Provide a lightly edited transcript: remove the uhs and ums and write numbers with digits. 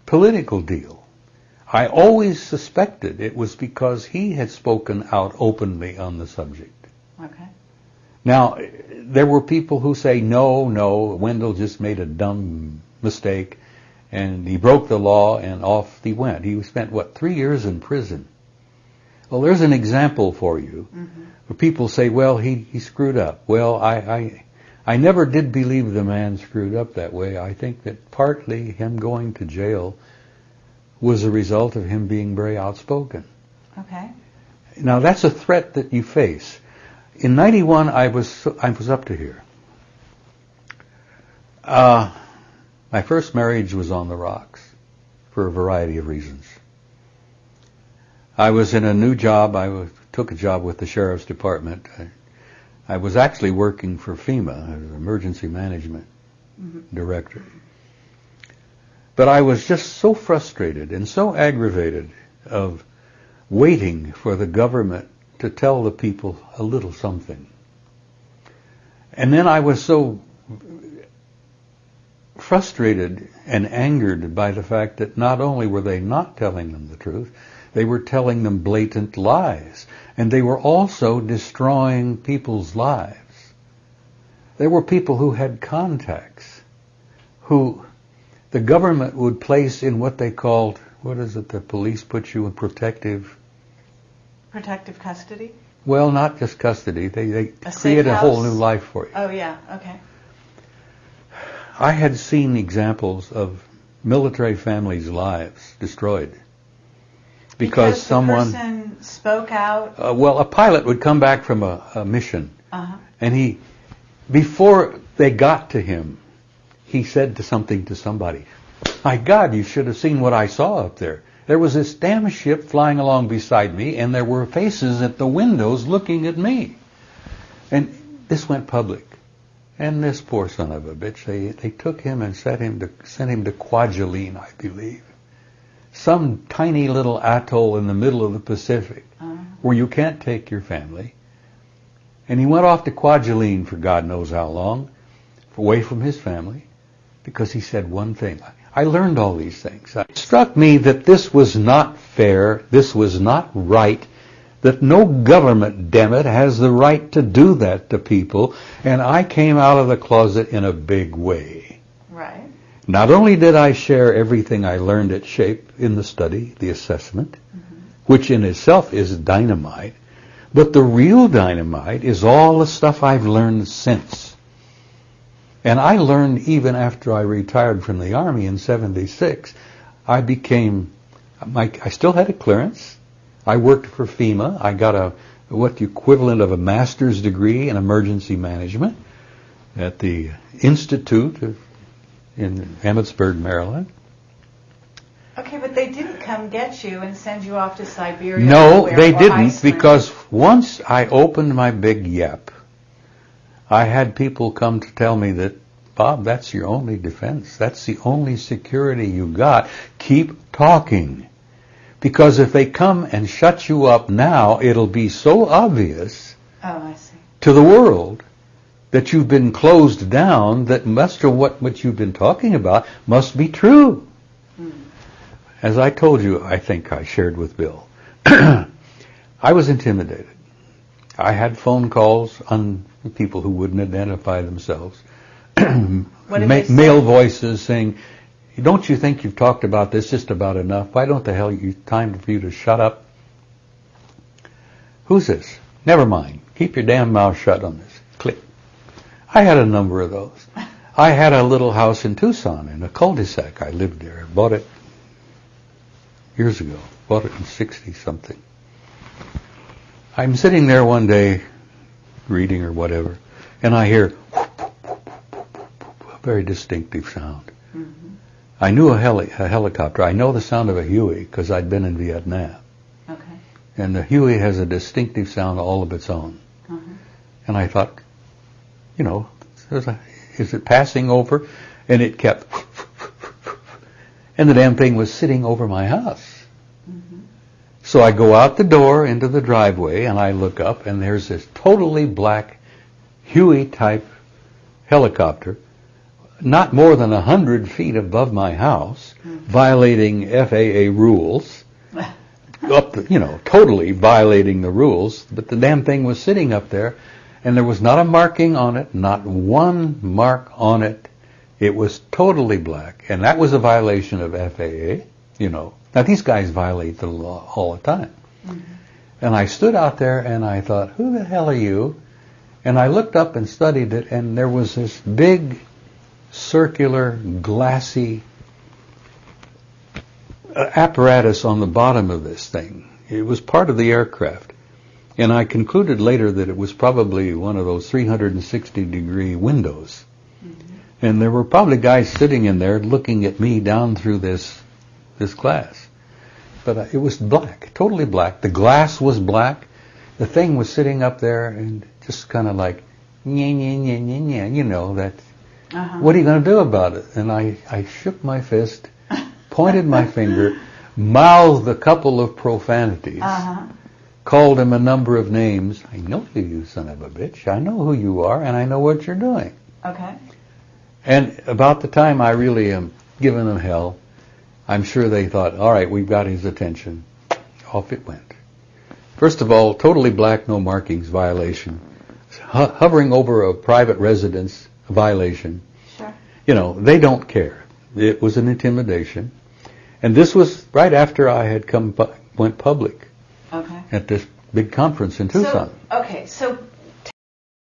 political deal. I always suspected it was because he had spoken out openly on the subject. Okay. Now, there were people who say, no, Wendell just made a dumb mistake, and he broke the law, and off he went. He spent, 3 years in prison. Well, there's an example for you, where people say, well, he screwed up. Well, I never did believe the man screwed up that way. I think that partly him going to jail was a result of him being very outspoken. Okay. Now, that's a threat that you face. In 91, I was up to here. My first marriage was on the rocks for a variety of reasons. I was in a new job. Took a job with the Sheriff's Department. I was actually working for FEMA as an emergency management director. But I was just so frustrated and so aggravated of waiting for the government to tell the people a little something. And then I was so frustrated and angered by the fact that not only were they not telling them the truth, they were telling them blatant lies. And they were also destroying people's lives. There were people who had contacts, who the government would place in what they called, what is it, the police put you in protective custody? Well, not just custody. They A create safe a whole house? new life for you. Oh, yeah, okay. I had seen examples of military families' lives destroyed because someone... the person spoke out? a pilot would come back from a mission, and before they got to him, he said something to somebody. My God, you should have seen what I saw up there. There was this damn ship flying along beside me, and there were faces at the windows looking at me. And this went public. And this poor son of a bitch, they took him and sent him to Kwajalein, I believe. Some tiny little atoll in the middle of the Pacific where you can't take your family. And he went off to Kwajalein for God knows how long, away from his family, because he said one thing. I learned all these things. It struck me that this was not fair, this was not right, that no government, damn it, has the right to do that to people, and I came out of the closet in a big way. Right. Not only did I share everything I learned at SHAPE in the study, the assessment, which in itself is dynamite, but the real dynamite is all the stuff I've learned since. And I learned even after I retired from the Army in '76, I still had a clearance. I worked for FEMA. I got the equivalent of a master's degree in emergency management at the Institute in Emmitsburg, Maryland. Okay, but they didn't come get you and send you off to Siberia. No, they didn't, because once I opened my big yap, I had people come to tell me that, Bob, that's your only defense. That's the only security you got. Keep talking. Because if they come and shut you up now, it'll be so obvious to the world that you've been closed down that much of what you've been talking about must be true. As I told you, I think I shared with Bill, I was intimidated. I had phone calls on people who wouldn't identify themselves, male voices saying, don't you think you've talked about this just about enough? Why don't the hell time for you to shut up? Who's this? Never mind. Keep your damn mouth shut on this. Click. I had a number of those. I had a little house in Tucson in a cul-de-sac. I lived there. I bought it years ago. Bought it in 60-something. I'm sitting there one day reading or whatever, and I hear a very distinctive sound. I knew a helicopter. I know the sound of a Huey because I'd been in Vietnam. Okay. And the Huey has a distinctive sound all of its own. And I thought, is it passing over? And it kept, and the damn thing was sitting over my house. So I go out the door into the driveway and I look up and there's this totally black Huey type helicopter not more than 100 feet above my house, violating FAA rules, totally violating the rules, but the damn thing was sitting up there, and there was not a marking on it, not one mark on it. It was totally black, and that was a violation of FAA, Now, these guys violate the law all the time. Mm-hmm. And I stood out there, and I thought, who the hell are you? And I looked up and studied it, and there was this big, circular, glassy apparatus on the bottom of this thing. It was part of the aircraft. And I concluded later that it was probably one of those 360-degree windows. Mm-hmm. And there were probably guys sitting in there looking at me down through this glass. But it was black, totally black. The glass was black. The thing was sitting up there and just kind of like, that. Uh-huh. What are you going to do about it? And I shook my fist, pointed my finger, mouthed a couple of profanities, called him a number of names. I know you son of a bitch. I know who you are, and I know what you're doing. Okay. And about the time I really am giving them hell, I'm sure they thought, all right, we've got his attention. Off it went. First of all, totally black, no markings violation. Hovering over a private residence violation. Sure. They don't care. It was an intimidation. And this was right after I had went public. Okay. At this big conference in Tucson. So